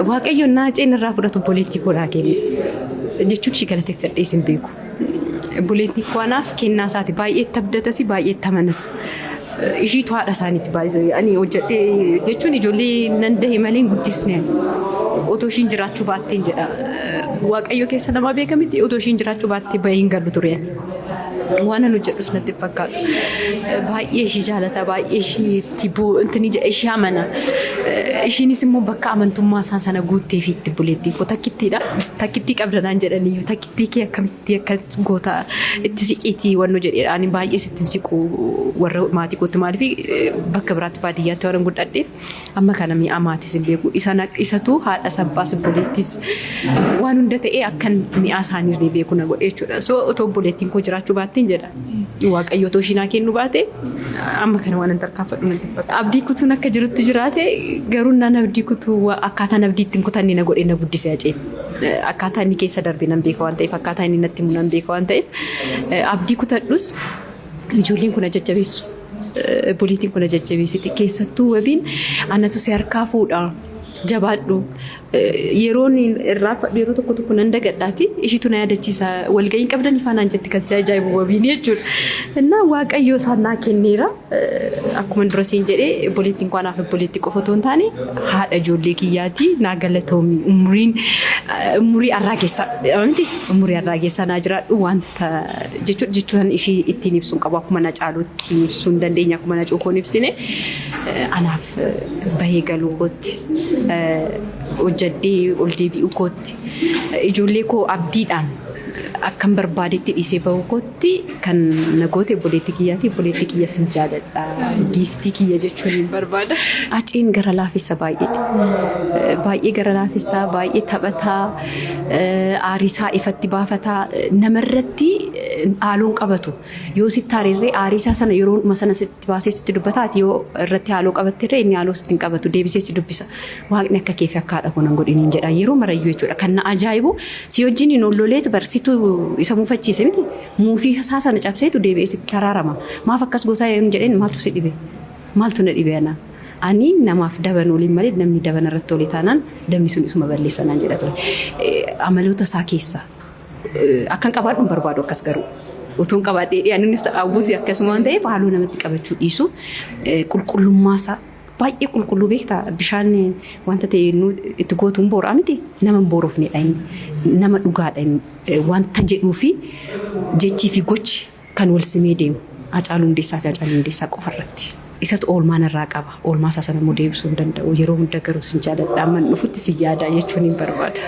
waaqayyo naaceen irraa fudhatu politikoodhaa kenne jechuun shi galateeffadhee isin beeku. Politikoodhaaf kennaa isaati baay'ee tabdatasi baay'ee tamanas. Ishiitu haadha isaaniitti baay'ee ani hojjedhee jechuun ijoollee nan dahe malee guddisne otoo ishiin jiraachuu baatteen jedha. Waaqayyo keessa nama beekamitti otoo ishiin jiraachuu baattee bahee hin galu ture. Waan an hojjedhus natti fakkaatu. Baay'ee ishii jaalata baay'ee ishiitti intini ishii amana. Ishiinis immoo bakka amantummaa isaa sana guuttee fi itti buleettiin koo takkittiidha. Takkittii qabdanaan jedhaniyyuu takkittii kee akkamitti akka goota itti siqiitii wanno jedheedha. Ani baay'ee sittin siqu warra maatii kootti maaliif bakka biraatti baadiyyaatti waan guddadheef amma kana mi'a maatis hin beeku. Isatu haadha sabbaas buleettis waan hunda ta'ee akkan mi'a isaanii beeku na godhe jechuudha. So otoo buleettiin koo jiraachuu baatte jedha waaqayyo too shinaa kennu baate amma kana waan tarkaanfadhu natti fakkaata. Abdii kutuun akka jirutti jiraate garuu naan abdii kutuu akkaataan abdii ittiin kutanni na godhe na guddisee aceen. Akkaataa inni keessa darbe nan beeka waan ta'eef akkaataa inni natti himu nan beeka waan ta'eef abdii kutadhus ijoolleen kun jajjabeessu. Poliitiin kun jajjabeessiti keessattuu wabiin annatu si harkaa fuudha jabaadhu. Yeroon irraa yeroo tokko nan dagadhaati ishiitu na yaadachiisa walga'ii qabdanii faanaan jetti kan si ajaa'ibu wabiin jechuudha. Innaa waaqayyo isaan naa kenneera akkuma dura siin jedhee poliitiin kwaanaaf poliitii qofa otoo hin taane haadha ijoollee kiyyaati naa galatoomi umurii arraa keessa amanti umurii arraa keessa naa jiraadhu wanta jechuun ishii ittiin ibsuun qabu akkuma na caaluutti ibsuun dandeenya akkuma na cookoon ibsine anaaf bahee galuu kootti. Hojjadhee ol deebi'uu kootti ijoollee koo abdiidhaan akkan barbaadetti dhiisee bahuu kootti kan nagoote boleetti kiyyaati boleetti kiyya sin jaaladha giiftii kiyya jechuun hin barbaada. Aceen gara laafessa baay'ee gara laafessa baay'ee taphataa aarisaa ifatti baafataa namarratti haaloon qabatu yoo sitti hariirree aarisaa sana yeroo sana sitti baasee sitti dubbataati yoo irratti haaloo qabattirree inni haaloo sitti hin qabatu deebisee si dubbisa. Waaqni akka keefi akka haadha koo nan godhiniin jedha yeroo marayyuu jechuudha kan na ajaa'ibu si wajjin hin olloleetu barsituu isa muufachiise miti muufii isaa sana cabseetu deebi'ee sitti taraarama maaf akkas gootaa yoo jedheen maaltu si dhibe maaltu na dhibe ana ani namaaf daban waliin malee namni daban irratti olii taanaan damni sun isuma balleessanaan jedha ture amaloota isaa keessa akkan qabaadhu hin barbaadu akkas garuu utuun qabaadhee dhiyaanuunis ta'aawuusi akkasuma waan ta'eef haaloo namatti qabachuu dhiisu qulqullummaa isaa baay'ee qulqulluu beektaa bishaan wanta ta'e itti gootuun booraa miti nama hin boorofnedha nama dhugaadha wanta jedhuu fi jechii fi gochi kan wal simee deemu Hacaaluu Hundeessaa fi Hacaaluu Hundeessaa qofarratti. Isatu oolmaan irraa qaba oolmaa isaa sana immoo deebisuu hin danda'u yeroo hunda garuu sin jaaladha amma dhufutti si yaada jechuun hin barbaada.